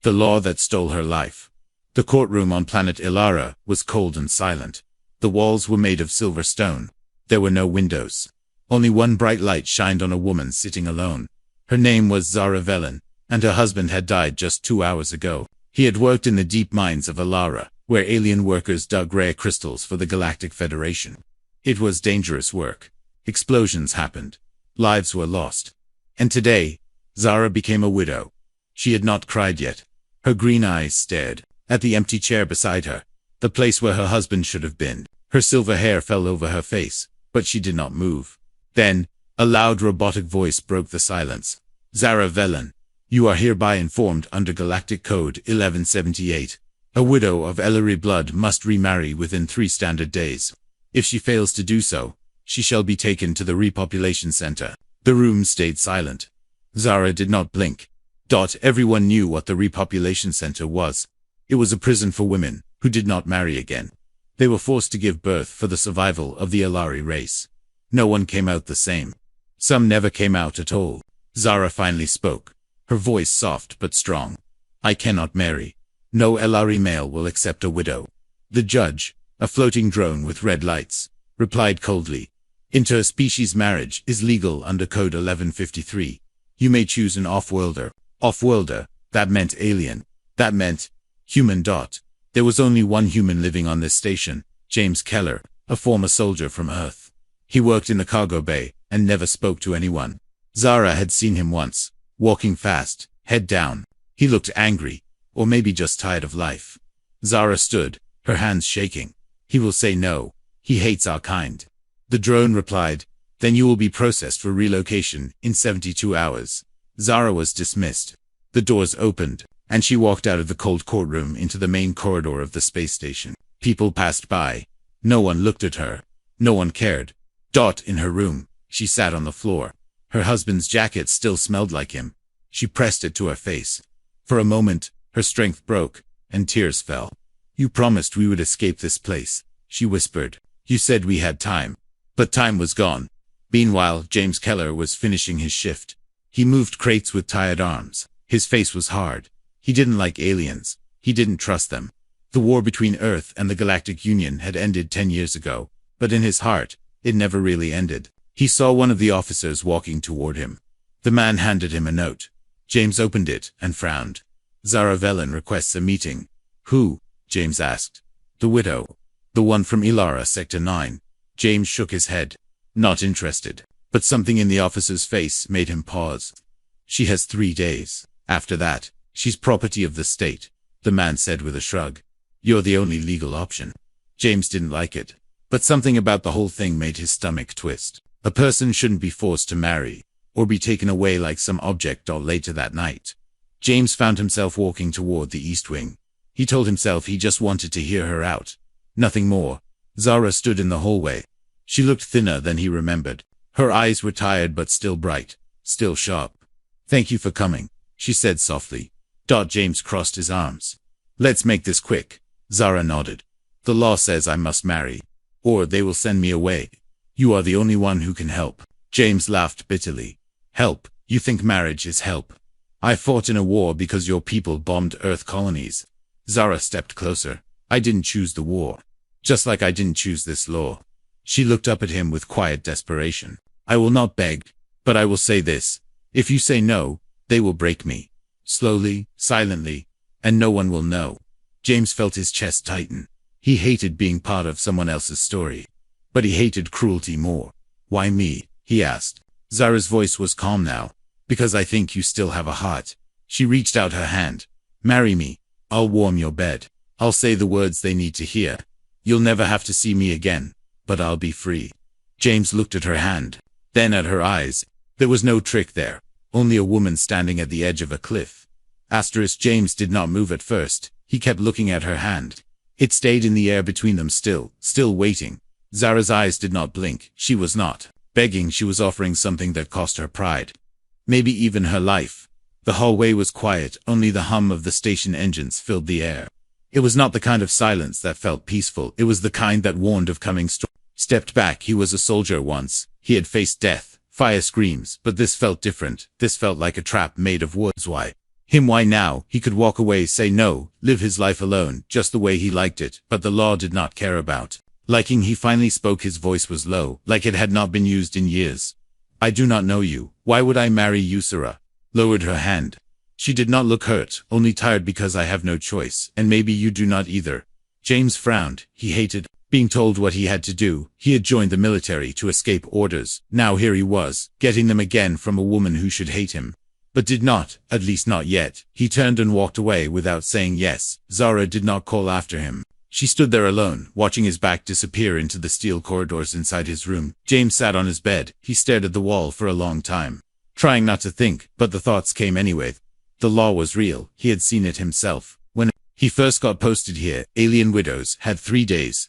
The law that stole her life. The courtroom on planet Ilara was cold and silent. The walls were made of silver stone. There were no windows. Only one bright light shined on a woman sitting alone. Her name was Zara Velen, and her husband had died just 2 hours ago. He had worked in the deep mines of Ilara, where alien workers dug rare crystals for the Galactic Federation. It was dangerous work. Explosions happened. Lives were lost. And today, Zara became a widow. She had not cried yet. Her green eyes stared at the empty chair beside her, the place where her husband should have been. Her silver hair fell over her face, but she did not move. Then, a loud robotic voice broke the silence. Zara Velen, you are hereby informed under Galactic Code 1178. A widow of Ellery blood must remarry within 3 standard days. If she fails to do so, she shall be taken to the repopulation center. The room stayed silent. Zara did not blink. Everyone knew what the repopulation center was. It was a prison for women who did not marry again. They were forced to give birth for the survival of the Ilari race. No one came out the same. Some never came out at all. Zara finally spoke, her voice soft but strong. I cannot marry. No Ilari male will accept a widow. The judge, a floating drone with red lights, replied coldly. Interspecies marriage is legal under Code 1153. You may choose an off-worlder. Off-worlder, that meant alien. That meant human. There was only one human living on this station, James Keller, a former soldier from Earth. He worked in the cargo bay and never spoke to anyone. Zara had seen him once, walking fast, head down. He looked angry, or maybe just tired of life. Zara stood, her hands shaking. He will say no. He hates our kind. The drone replied, then you will be processed for relocation in 72 hours. Zara was dismissed. The doors opened, and she walked out of the cold courtroom into the main corridor of the space station. People passed by. No one looked at her. No one cared. In her room, she sat on the floor. Her husband's jacket still smelled like him. She pressed it to her face. For a moment, her strength broke, and tears fell. You promised we would escape this place, she whispered. You said we had time. But time was gone. Meanwhile, James Keller was finishing his shift. He moved crates with tired arms. His face was hard. He didn't like aliens. He didn't trust them. The war between Earth and the Galactic Union had ended 10 years ago, but in his heart, it never really ended. He saw one of the officers walking toward him. The man handed him a note. James opened it and frowned. Zara Velen requests a meeting. Who? James asked. The widow. The one from Ilara Sector 9. James shook his head. Not interested. But something in the officer's face made him pause. She has 3 days. After that, she's property of the state, the man said with a shrug. You're the only legal option. James didn't like it. But something about the whole thing made his stomach twist. A person shouldn't be forced to marry, or be taken away like some object. Later that night, James found himself walking toward the East Wing. He told himself he just wanted to hear her out. Nothing more. Zara stood in the hallway. She looked thinner than he remembered. Her eyes were tired but still bright, still sharp. Thank you for coming, she said softly. James crossed his arms. Let's make this quick. Zara nodded. The law says I must marry, or they will send me away. You are the only one who can help. James laughed bitterly. Help? You think marriage is help? I fought in a war because your people bombed Earth colonies. Zara stepped closer. I didn't choose the war. Just like I didn't choose this law. She looked up at him with quiet desperation. I will not beg, but I will say this. If you say no, they will break me. Slowly, silently, and no one will know. James felt his chest tighten. He hated being part of someone else's story. But he hated cruelty more. Why me? He asked. Zara's voice was calm now. Because I think you still have a heart. She reached out her hand. Marry me. I'll warm your bed. I'll say the words they need to hear. You'll never have to see me again, but I'll be free. James looked at her hand, then at her eyes. There was no trick there, only a woman standing at the edge of a cliff. James did not move at first. He kept looking at her hand. It stayed in the air between them still waiting. Zara's eyes did not blink. She was not begging. She was offering something that cost her pride. Maybe even her life. The hallway was quiet. Only the hum of the station engines filled the air. It was not the kind of silence that felt peaceful. It was the kind that warned of coming storm. Stepped back. He was a soldier once. He had faced death, fire screams, but this felt different. This felt like a trap made of wood. Why? Him why now? He could walk away, say no, live his life alone, just the way he liked it, but the law did not care about liking. He finally spoke. His voice was low, like it had not been used in years. I do not know you. Why would I marry you? Sarah lowered her hand. She did not look hurt, only tired. Because I have no choice, and maybe you do not either. James frowned. He hated being told what he had to do. He had joined the military to escape orders. Now here he was, getting them again from a woman who should hate him, but did not, at least not yet. He turned and walked away without saying yes. Zara did not call after him. She stood there alone, watching his back disappear into the steel corridors inside his room. James sat on his bed. He stared at the wall for a long time, trying not to think, but the thoughts came anyway. The law was real. He had seen it himself. When he first got posted here, alien widows had 3 days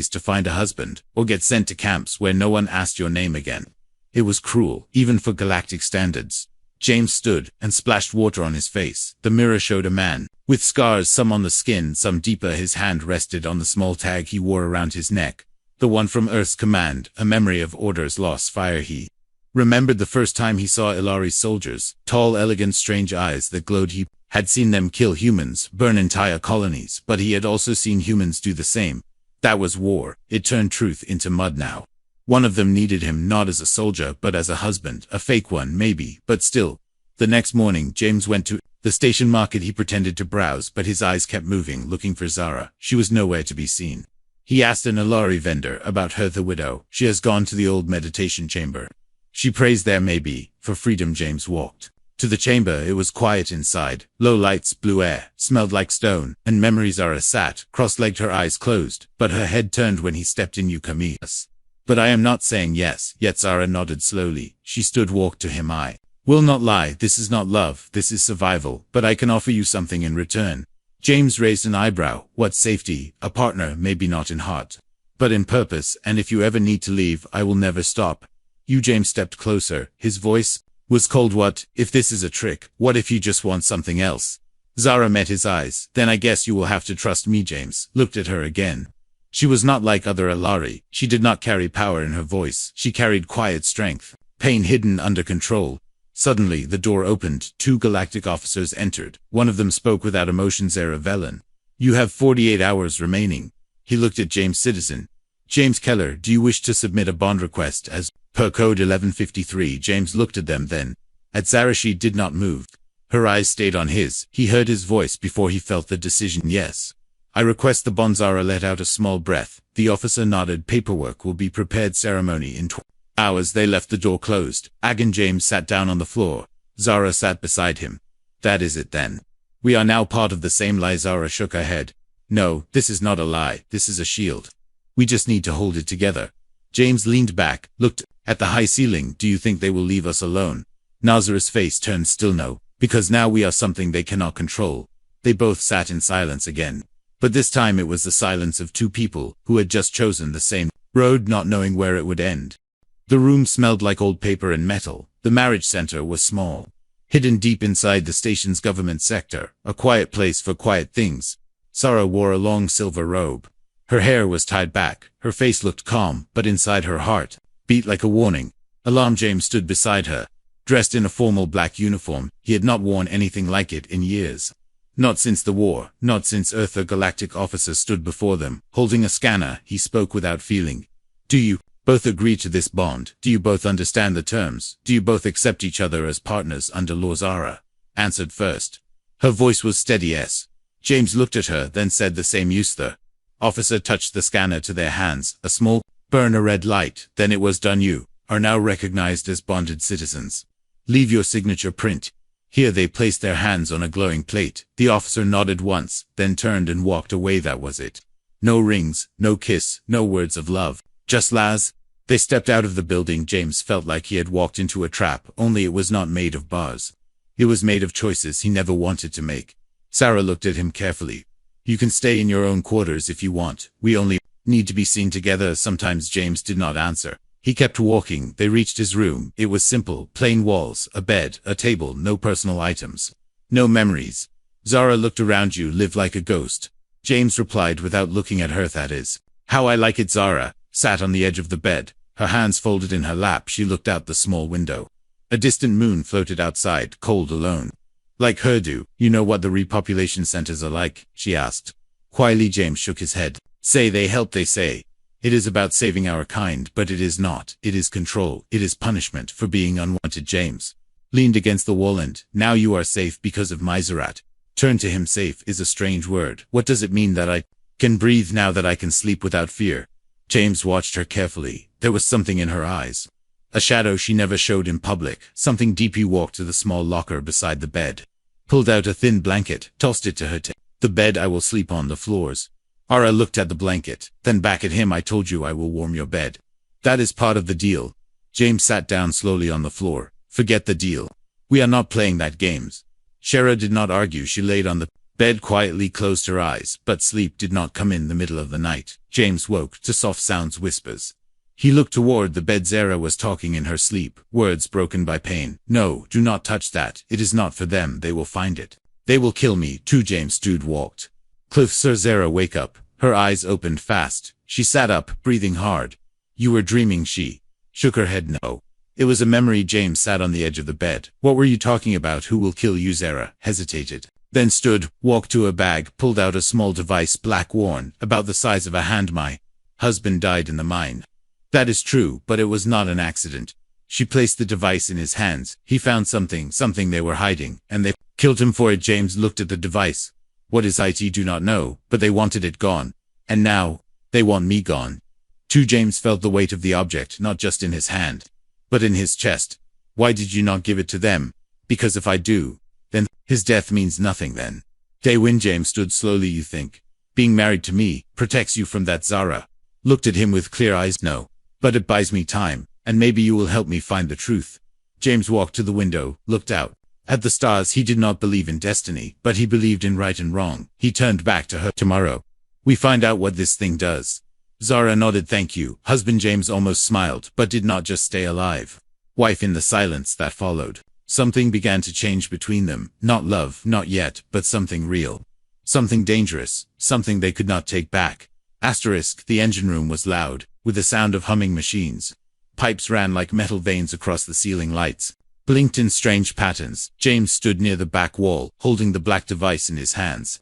to find a husband, or get sent to camps where no one asked your name again. It was cruel, even for galactic standards. James stood and splashed water on his face. The mirror showed a man with scars, some on the skin, some deeper. His hand rested on the small tag he wore around his neck. The one from Earth's command, a memory of orders lost fire. He remembered the first time he saw Ilari's soldiers, tall, elegant, strange eyes that glowed. He had seen them kill humans, burn entire colonies, but he had also seen humans do the same. That was war. It turned truth into mud now. One of them needed him not as a soldier but as a husband, a fake one maybe, but still. The next morning, James went to the station market. He pretended to browse, but his eyes kept moving, looking for Zara. She was nowhere to be seen. He asked an Ilari vendor about her, the widow. She has gone to the old meditation chamber. She prays there maybe, for freedom. James walked to the chamber. It was quiet inside. Low lights, blue air, smelled like stone, and memory. Zara sat, cross-legged, her eyes closed, but her head turned when he stepped in. You come yes. But I am not saying yes. Yet Zara nodded slowly. She stood, walked to him. I will not lie. This is not love. This is survival. But I can offer you something in return. James raised an eyebrow. What? Safety, a partner, maybe not in heart, but in purpose, and if you ever need to leave, I will never stop. You. James stepped closer. His voice was cold. What if this is a trick? What if you just want something else? Zara met his eyes. Then I guess you will have to trust me. James looked at her again. She was not like other Ilari. She did not carry power in her voice. She carried quiet strength, pain hidden under control. Suddenly, the door opened. 2 galactic officers entered. One of them spoke without emotion. Zara Velen. You have 48 hours remaining. He looked at James. Citizen James Keller, do you wish to submit a bond request as per code 1153? James looked at them, then at Zara. She did not move. Her eyes stayed on his. He heard his voice before he felt the decision. Yes. I request the bond. Zara let out a small breath. The officer nodded. Paperwork will be prepared. Ceremony in 12 hours. They left. The door closed. Again, James sat down on the floor. Zara sat beside him. That is it then. We are now part of the same lie. Zara shook her head. No, this is not a lie. This is a shield. We just need to hold it together. James leaned back, looked at the high ceiling. Do you think they will leave us alone? Nazar's face turned still. No, because now we are something they cannot control. They both sat in silence again. But this time it was the silence of 2 people who had just chosen the same road, not knowing where it would end. The room smelled like old paper and metal. The marriage center was small, hidden deep inside the station's government sector, a quiet place for quiet things. Zara wore a long silver robe. Her hair was tied back. Her face looked calm, but inside her heart beat like a warning alarm. James stood beside her, dressed in a formal black uniform. He had not worn anything like it in years. Not since the war, not since Earth. A galactic officer stood before them, holding a scanner. He spoke without feeling. Do you both agree to this bond? Do you both understand the terms? Do you both accept each other as partners under law? Zara answered first. Her voice was steady. Yes. James looked at her, then said the same. Use the officer touched the scanner to their hands. A small burn, a red light. Then it was done. You are now recognized as bonded citizens. Leave your signature print. Here. They placed their hands on a glowing plate. The officer nodded once, then turned and walked away. That was it. No rings, no kiss, no words of love. Just Laz. They stepped out of the building. James felt like he had walked into a trap, only it was not made of bars. It was made of choices he never wanted to make. Zara looked at him carefully. You can stay in your own quarters if you want. We only need to be seen together sometimes. James did not answer. He kept walking. They reached his room. It was simple, plain walls, a bed, a table, no personal items, no memories. Zara looked around. You live like a ghost. James replied without looking at her. That is how I like it. Zara sat on the edge of the bed, her hands folded in her lap. She looked out the small window. A distant moon floated outside, cold, alone. Like her do. You know what the repopulation centers are like? She asked. Quietly James shook his head. Say they help, they say. It is about saving our kind, but it is not. It is control. It is punishment for being unwanted. James leaned against the wall and, now you are safe because of Miserat. Turn to him. Safe is a strange word. What does it mean that I can breathe now, that I can sleep without fear? James watched her carefully. There was something in her eyes. A shadow she never showed in public. Something deep. He walked to the small locker beside the bed, pulled out a thin blanket, tossed it to her. The bed. I will sleep on the floors. Ara looked at the blanket, then back at him. I told you I will warm your bed. That is part of the deal. James sat down slowly on the floor. Forget the deal. We are not playing that games. Shara did not argue. She laid on the bed quietly, closed her eyes, but sleep did not come in the middle of the night. James woke to soft sounds, whispers. He looked toward the bed. Zara was talking in her sleep, words broken by pain. No, do not touch that. It is not for them. They will find it. They will kill me too. James stood, walked. Cliff, Sir. Zara, wake up. Her eyes opened fast. She sat up, breathing hard. You were dreaming. She shook her head. No. It was a memory. James sat on the edge of the bed. What were you talking about? Who will kill you? Zara hesitated, then stood, walked to a bag, pulled out a small device, black, worn, about the size of a hand. My husband died in the mine. That is true, but it was not an accident. She placed the device in his hands. He found something they were hiding, and they killed him for it. James looked at the device. What is it? Do not know, but they wanted it gone. And now, they want me gone. Too. James felt the weight of the object, not just in his hand, but in his chest. Why did you not give it to them? Because if I do, then his death means nothing then. Daywin. James stood slowly. You think being married to me protects you from that? Zara looked at him with clear eyes. No, but it buys me time, and maybe you will help me find the truth. James walked to the window, looked out at the stars. He did not believe in destiny, but he believed in right and wrong. He turned back to her. Tomorrow, we find out what this thing does. Zara nodded. Thank you, husband. James almost smiled, but did not just stay alive. Wife. In the silence that followed, something began to change between them. Not love, not yet, but something real. Something dangerous, something they could not take back. Asterisk. The engine room was loud, with the sound of humming machines. Pipes ran like metal veins across the ceiling. Lights blinked in strange patterns. James stood near the back wall, holding the black device in his hands.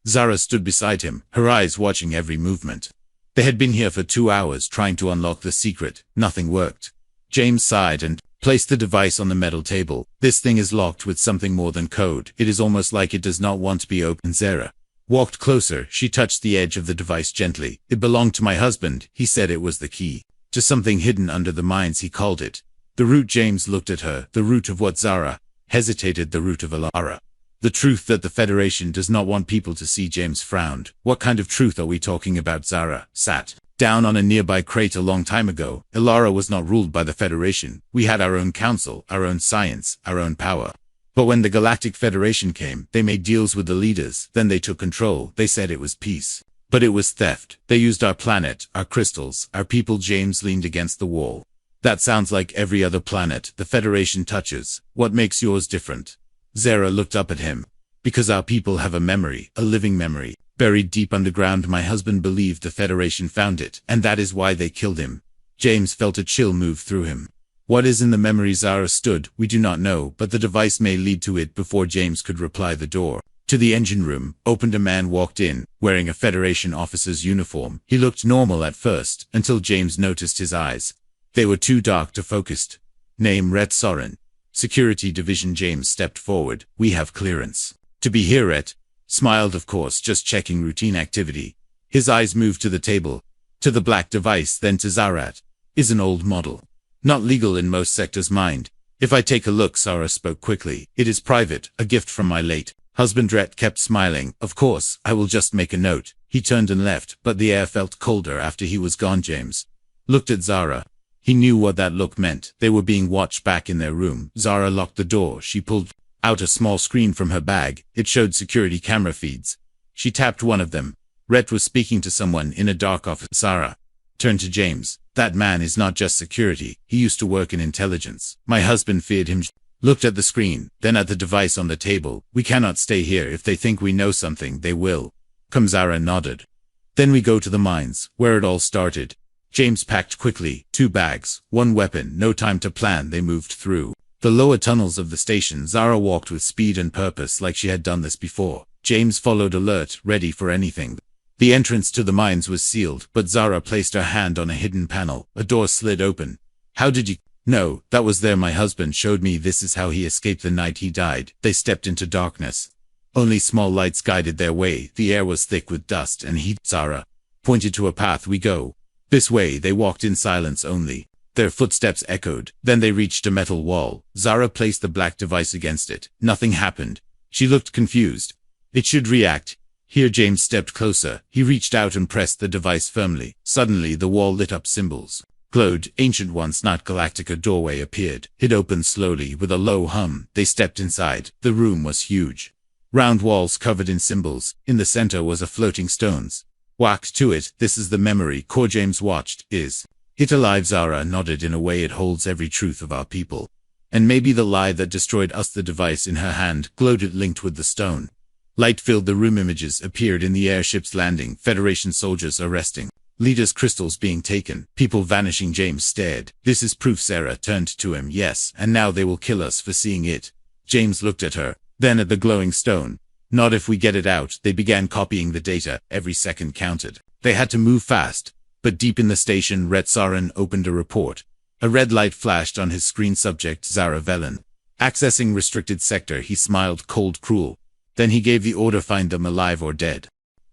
Zara stood beside him, her eyes watching every movement. They had been here for 2 hours trying to unlock the secret. Nothing worked. James sighed and placed the device on the metal table. This thing is locked with something more than code. It is almost like it does not want to be opened. Zara walked closer. She touched the edge of the device gently. It belonged to my husband. He said it was the key to something hidden under the mines, he called it. The root. James looked at her. The root of what? Zara hesitated. The root of Alara. The truth that the Federation does not want people to see. James frowned. What kind of truth are we talking about? Zara sat down on a nearby crate. A long time ago, Alara was not ruled by the Federation. We had our own council, our own science, our own power. But when the Galactic Federation came, they made deals with the leaders. Then they took control. They said it was peace, but it was theft. They used our planet, our crystals, our people. James leaned against the wall. That sounds like every other planet the Federation touches. What makes yours different? Zara looked up at him. Because our people have a memory, a living memory, buried deep underground. My husband believed the Federation found it, and that is why they killed him. James felt a chill move through him. What is in the memory? Zara stood. We do not know, but the device may lead to it. Before James could reply, the door to the engine room opened. A man walked in, wearing a Federation officer's uniform. He looked normal at first, until James noticed his eyes. They were too dark to focus. Name: Rhett Soren. Security Division. James stepped forward. We have clearance to be here. Rhett smiled. Of course, just checking routine activity. His eyes moved to the table, to the black device, then to Zara. Is an old model. Not legal in most sectors. Mind if I take a look? Zara spoke quickly. It is private, a gift from my late husband. Rhett kept smiling. Of course, I will just make a note. He turned and left, but the air felt colder after he was gone. James looked at Zara. He knew what that look meant. They were being watched back in their room. Zara locked the door. She pulled out a small screen from her bag. It showed security camera feeds. She tapped one of them. Rhett was speaking to someone in a dark office. Zara turned to James. That man is not just security. He used to work in intelligence. My husband feared him. Looked at the screen, then at the device on the table. We cannot stay here. If they think we know something, they will. Come. Zara nodded. Then we go to the mines, where it all started. James packed quickly. 2 bags, 1 weapon. No time to plan. They moved through The lower tunnels of the station, Zara walked with speed and purpose like she had done this before. James followed alert, ready for anything. The entrance to the mines was sealed, but Zara placed her hand on a hidden panel. A door slid open. How did you... No, that was there. My husband showed me. This is how he escaped the night he died. They stepped into darkness. Only small lights guided their way. The air was thick with dust and heat. Zara pointed to a path. We go this way. They walked in silence only. Their footsteps echoed. Then they reached a metal wall. Zara placed the black device against it. Nothing happened. She looked confused. It should react. Here James stepped closer. He reached out and pressed the device firmly. Suddenly the wall lit up. Symbols glowed. Ancient ones, not galactic. A doorway appeared. It opened slowly with a low hum. They stepped inside. The room was huge. Round walls covered in symbols. In the center was a floating stones. Whacked to it. This is the memory core. James watched. Is it alive? Zara nodded. In a way it holds every truth of our people. And maybe the lie that destroyed us. The device in her hand glowed. It linked with the stone. Light filled the room. Images appeared in the air. Ships landing. Federation soldiers arresting. Leaders' crystals being taken. People vanishing. James stared. This is proof. Sarah turned to him. Yes, and now they will kill us for seeing it. James looked at her, then at the glowing stone. Not if we get it out. They began copying the data. Every second counted. They had to move fast. But deep in the station, Red Saren opened a report. A red light flashed on his screen. Subject Zara Velen. Accessing restricted sector. He smiled, cold, cruel. Then he gave the order, find them alive or dead.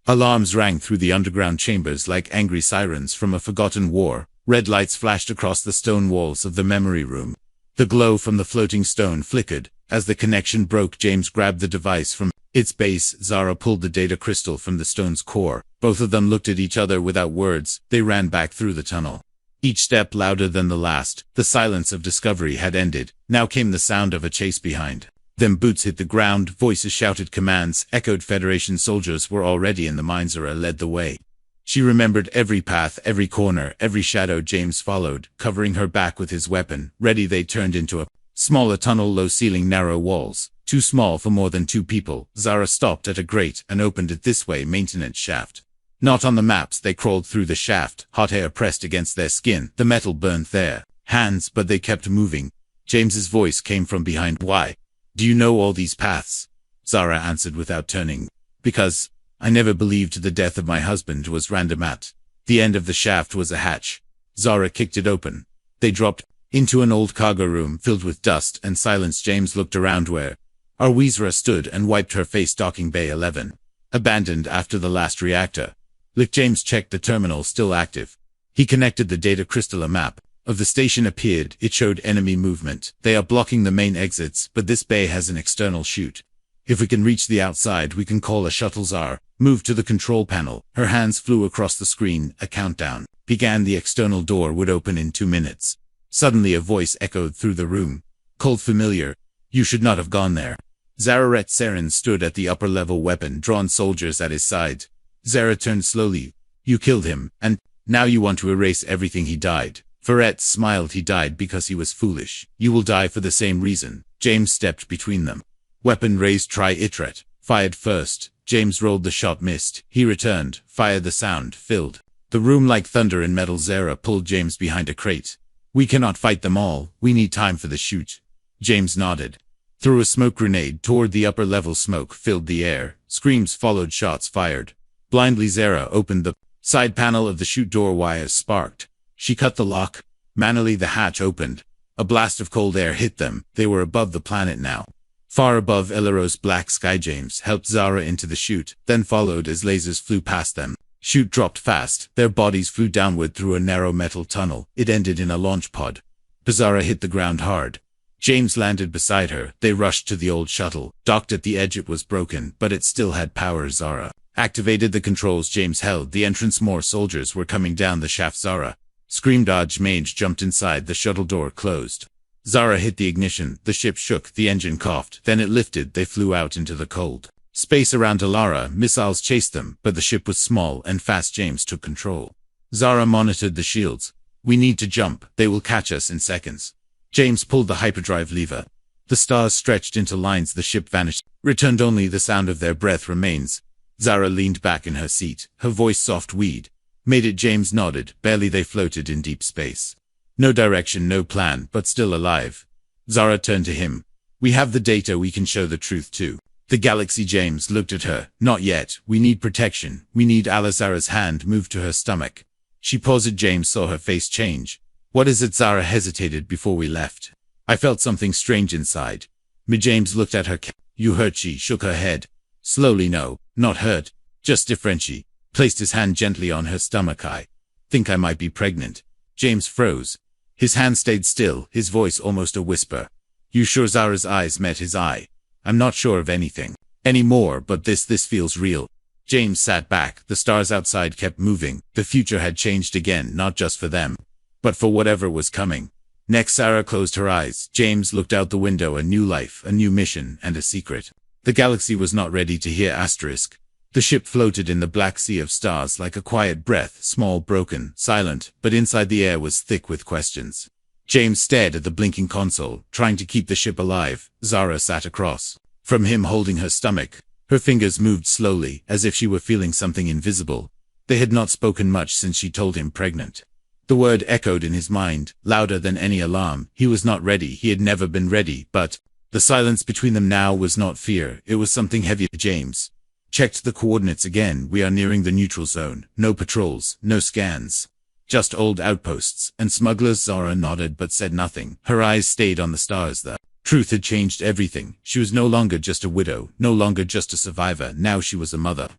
Alarms rang through the underground chambers like angry sirens from a forgotten war. Red lights flashed across the stone walls of the memory room. The glow from the floating stone flickered. As the connection broke, James grabbed the device from its base. Zara pulled the data crystal from the stone's core. Both of them looked at each other without words. They ran back through the tunnel. Each step louder than the last. The silence of discovery had ended. Now came the sound of a chase behind. Then boots hit the ground, voices shouted commands, echoed. Federation soldiers were already in the mines. Zara led the way. She remembered every path, every corner, every shadow. James followed, covering her back with his weapon. Ready, they turned into a smaller tunnel. Low ceiling, narrow walls. Too small for more than two people. Zara stopped at a grate and opened it. This way, maintenance shaft. Not on the maps. They crawled through the shaft. Hot air pressed against their skin. The metal burned their hands, but they kept moving. James's voice came from behind. Why do you know all these paths? Zara answered without turning. Because I never believed the death of my husband was random. At the end of the shaft was a hatch. Zara kicked it open. They dropped into an old cargo room filled with dust and silence. James looked around where Arwizra stood and wiped her face. Docking Bay 11. Abandoned after the last reactor. Lick. James checked the terminal, still active. He connected the data crystal. A map of the station appeared. It showed enemy movement. They are blocking the main exits, but this bay has an external chute. If we can reach the outside, we can call a shuttle. Zara moved to the control panel. Her hands flew across the screen. A countdown began. The external door would open in 2 minutes. Suddenly a voice echoed through the room. Cold, familiar. You should not have gone there. Zararet Saren stood at the upper level, weapon drawn, soldiers at his side. Zara turned slowly. You killed him, and now you want to erase everything. He died. Ferret smiled. He died because he was foolish. You will die for the same reason. James stepped between them. Weapon raised. Try Itret. Fired first. James rolled. The shot missed. He returned. Fired. The sound filled the room like thunder and metal. Zara pulled James behind a crate. We cannot fight them all. We need time for the shoot. James nodded. Threw a smoke grenade toward the upper level. Smoke filled the air. Screams followed. Shots fired. Blindly Zara opened the side panel of the chute. Door wires sparked. She cut the lock. Manually the hatch opened. A blast of cold air hit them. They were above the planet now. Far above Elaro's black sky. James helped Zara into the chute, then followed as lasers flew past them. Chute dropped fast. Their bodies flew downward through a narrow metal tunnel. It ended in a launch pod. Zara hit the ground hard. James landed beside her. They rushed to the old shuttle. Docked at the edge. It was broken, but it still had power. Zara activated the controls. James held the entrance. More soldiers were coming down the shaft. Zara screamed. Dodge. Mage jumped inside. The shuttle door closed. Zara hit the ignition. The ship shook. The engine coughed. Then it lifted. They flew out into the cold space around Alara. Missiles chased them, but the ship was small and fast. James took control. Zara monitored the shields. We need to jump. They will catch us in seconds. James pulled the hyperdrive lever. The stars stretched into lines. The ship vanished. Returned only the sound of their breath remains. Zara leaned back in her seat. Her voice soft. Weed made it. James nodded. Barely. They floated in deep space. No direction, no plan, but still alive. Zara turned to him. We have the data, we can show the truth too. The galaxy. James looked at her. Not yet. We need protection. We need Alice. Zara's hand moved to her stomach. She paused. James saw her face change. What is it? Zara hesitated. Before we left, I felt something strange inside. James looked at her. You hurt? She shook her head. Slowly. No, not hurt. Just different. She placed his hand gently on her stomach. I think I might be pregnant. James froze. His hand stayed still, his voice almost a whisper. You sure? Zara's eyes met his eye. I'm not sure of anything anymore, but this feels real. James sat back. The stars outside kept moving. The future had changed again, not just for them, but for whatever was coming. Next, Zara closed her eyes. James looked out the window. A new life, a new mission, and a secret. The galaxy was not ready to hear asterisk. The ship floated in the black sea of stars like a quiet breath, small, broken, silent, but inside the air was thick with questions. James stared at the blinking console, trying to keep the ship alive. Zara sat across from him, holding her stomach. Her fingers moved slowly, as if she were feeling something invisible. They had not spoken much since she told him pregnant. The word echoed in his mind, louder than any alarm. He was not ready. He had never been ready, but the silence between them now was not fear. It was something heavier. James checked the coordinates again. We are nearing the neutral zone. No patrols, no scans. Just old outposts and smugglers. Zara nodded but said nothing. Her eyes stayed on the stars. The truth had changed everything. She was no longer just a widow, no longer just a survivor. Now she was a mother.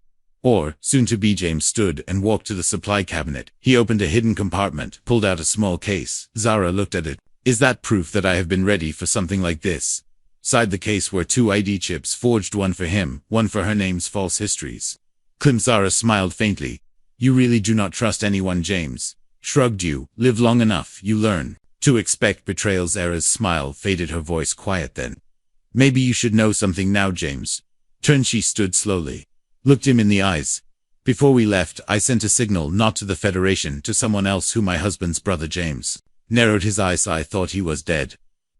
Or, soon to be. James stood and walked to the supply cabinet. He opened a hidden compartment, pulled out a small case. Zara looked at it. Is that proof that I have been ready for something like this? Inside the case were 2 ID chips forged, one for him, one for her. Name's false histories. Zara smiled faintly. You really do not trust anyone? James shrugged. You live long enough, you learn to expect betrayal. Zara's smile faded, her voice quiet. Then maybe you should know something now. James turned. She stood slowly, looked him in the eyes. Before we left, I sent a signal, not to the Federation, to someone else. Who? My husband's brother. James narrowed his eyes. I thought he was dead.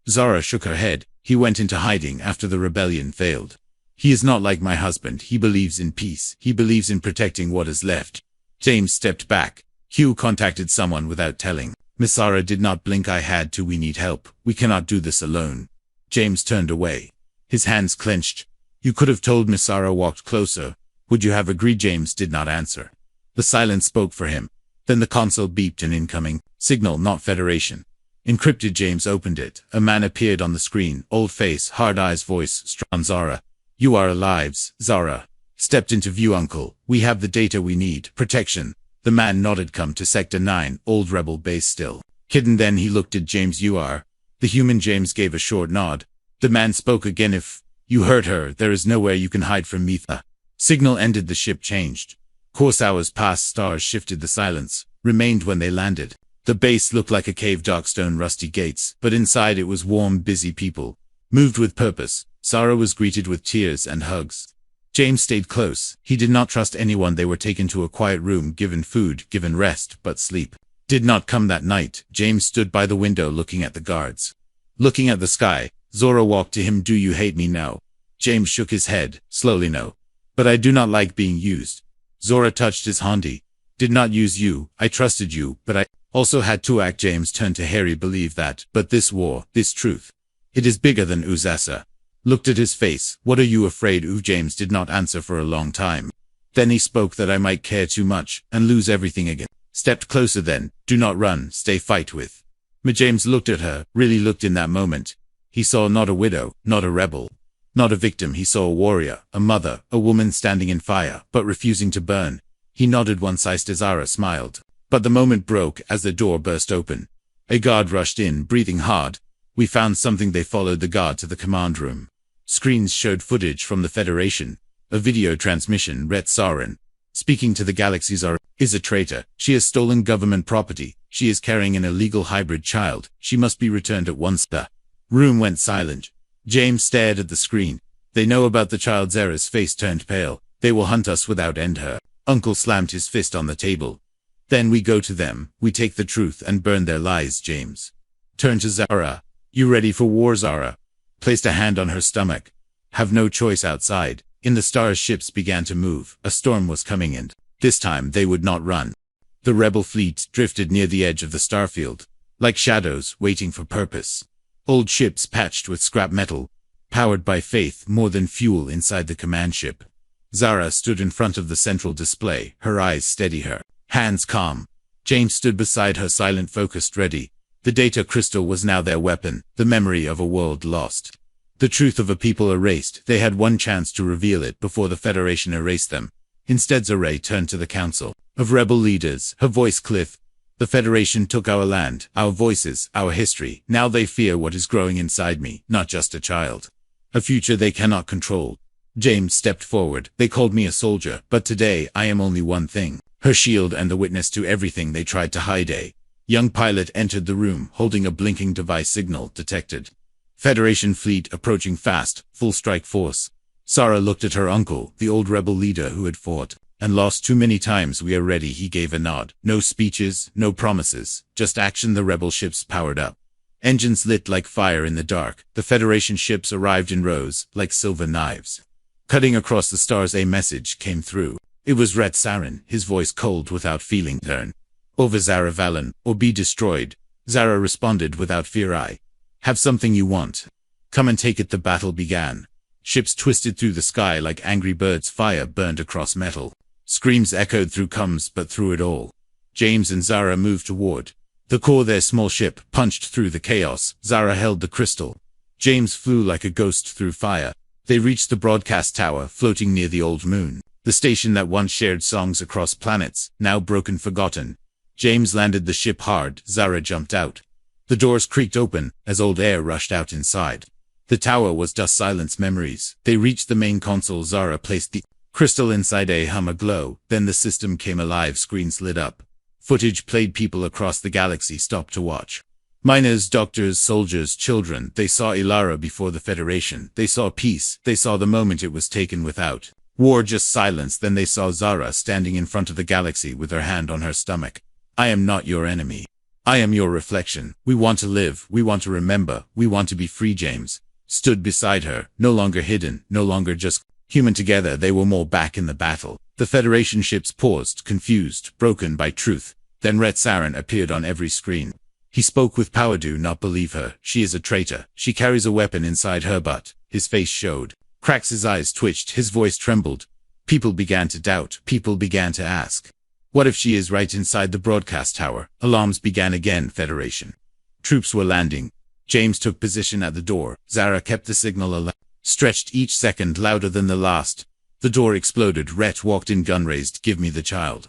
Zara shook her head. He went into hiding after the rebellion failed. He is not like my husband. He believes in peace. He believes in protecting what is left. James stepped back. Hugh contacted someone without telling. Miss Zara did not blink. I had to. We need help. We cannot do this alone. James turned away. His hands clenched. You could have told. Miss Zara walked closer. Would you have agreed? James did not answer. The silence spoke for him. Then the console beeped. An incoming signal, not Federation. Encrypted. James opened it. A man appeared on the screen. Old face, hard eyes, voice strong. Zara. You are alive. Zara stepped into view. Uncle, we have the data we need. Protection. The man nodded. Come to Sector 9, old rebel base, still hidden. Then he looked at James. You are the human. James gave a short nod. The man spoke again. If you hurt her, there is nowhere you can hide from me. The signal ended. The ship changed course. Hours passed. Stars shifted. The silence remained when they landed. The base looked like a cave. Dark stone, rusty gates, but inside it was warm, busy people, moved with purpose. Zara was greeted with tears and hugs. James stayed close. He did not trust anyone. They were taken to a quiet room, given food, given rest, but sleep did not come that night. James stood by the window looking at the guards, looking at the sky. Zara walked to him. Do you hate me now? James shook his head. Slowly. No. But I do not like being used. Zara touched his handi. Did not use you. I trusted you, but I also had to act. James turned to Harry. Believe that. But this war, this truth, it is bigger than Uzasa. Looked at his face. What are you afraid of? James did not answer for a long time. Then he spoke. That I might care too much and lose everything again. Stepped closer. Then, do not run, stay, fight with me. James looked at her, really looked. In that moment, he saw not a widow, not a rebel, not a victim. He saw a warrior, a mother, a woman standing in fire, but refusing to burn. He nodded once. Zara smiled. But the moment broke as the door burst open. A guard rushed in, breathing hard. We found something. They followed the guard to the command room. Screens showed footage from the Federation. A video transmission read Sarin speaking to the galaxy. Zara is a traitor. She has stolen government property. She is carrying an illegal hybrid child. She must be returned at once. The room went silent. James stared at the screen. They know about the child. Zara's face turned pale. They will hunt us without end. Her uncle slammed his fist on the table. Then we go to them. We take the truth and burn their lies. James turned to Zara. You ready for war? Zara placed a hand on her stomach. Have no choice. Outside, in the stars, ships began to move. A storm was coming, and this time they would not run. The rebel fleet drifted near the edge of the starfield, like shadows waiting for purpose. Old ships patched with scrap metal, powered by faith more than fuel inside the command ship. Zara stood in front of the central display, her eyes steady, her hands calm. James stood beside her, silent, focused, ready. The data crystal was now their weapon, the memory of a world lost. The truth of a people erased. They had one chance to reveal it before the Federation erased them. Instead, Zara turned to the council of rebel leaders, her voice cliff. The Federation took our land, our voices, our history. Now they fear what is growing inside me, not just a child. A future they cannot control. James stepped forward. They called me a soldier, but today I am only one thing. Her shield and the witness to everything they tried to hide. A young pilot entered the room, holding a blinking device. Signal detected. Federation fleet approaching fast, full strike force. Zara looked at her uncle, the old rebel leader who had fought and lost too many times. We are ready, he gave a nod. No speeches, no promises, just action. The rebel ships powered up. Engines lit like fire in the dark. The Federation ships arrived in rows, like silver knives. Cutting across the stars, a message came through. It was Ret Saren, his voice cold without feeling. Turn over, Zara Valen, or be destroyed. Zara responded without fear. I have something you want. Come and take it. The battle began. Ships twisted through the sky like angry birds. Fire burned across metal. Screams echoed through comms, but through it all, James and Zara moved toward the core. Their small ship punched through the chaos. Zara held the crystal. James flew like a ghost through fire. They reached the broadcast tower, floating near the old moon. The station that once shared songs across planets, now broken, forgotten. James landed the ship hard. Zara jumped out. The doors creaked open as old air rushed out inside. The tower was dust, silence, memories. They reached the main console. Zara placed the crystal inside. A hum, a glow. Then the system came alive. Screens lit up. Footage played. People across the galaxy stopped to watch. Miners, doctors, soldiers, children. They saw Ilara before the Federation. They saw peace. They saw the moment it was taken without war, just silence. Then they saw Zara standing in front of the galaxy with her hand on her stomach. I am not your enemy. I am your reflection. We want to live. We want to remember. We want to be free. James stood beside her, no longer hidden, no longer just human. Together they were more back in the battle. The Federation ships paused, confused, broken by truth. Then Ret Saren appeared on every screen. He spoke with power. Do not believe her. She is a traitor. She carries a weapon inside her butt. His face showed cracks. His eyes twitched. His voice trembled. People began to doubt. People began to ask, what if she is right? Inside the broadcast tower, alarms began again. Federation troops were landing. James took position at the door. Zara kept the signal alive, stretched each second louder than the last. The door exploded. Ret walked in, gun raised. Give me the child.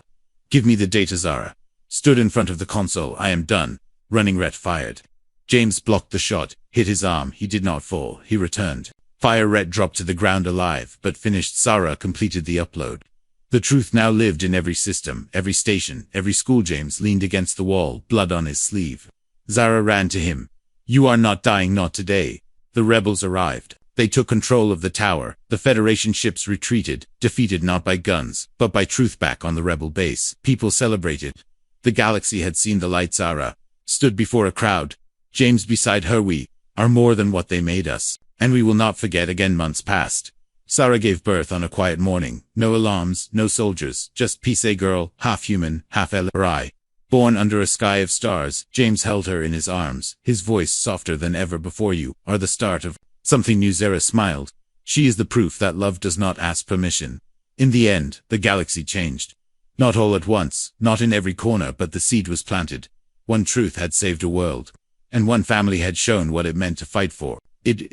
Give me the data. Zara stood in front of the console. I am done. Running. Ret fired. James blocked the shot, hit his arm. He did not fall. He returned. Fire. Ret dropped to the ground alive, but finished. Zara completed the upload. The truth now lived in every system, every station, every school. James leaned against the wall, blood on his sleeve. Zara ran to him. You are not dying, not today. The rebels arrived. They took control of the tower. The Federation ships retreated, defeated not by guns, but by truth. Back on the rebel base, people celebrated. The galaxy had seen the light. Zara stood before a crowd. James beside her. We are more than what they made us, and we will not forget. Again. Months passed. Zara gave birth on a quiet morning. No alarms, no soldiers, just peace. A girl, half human, half LRI. Born under a sky of stars. James held her in his arms, his voice softer than ever before. You are the start of something new. Zara smiled. She is the proof that love does not ask permission. In the end, the galaxy changed. Not all at once, not in every corner, but the seed was planted. One truth had saved a world, and one family had shown what it meant to fight for it.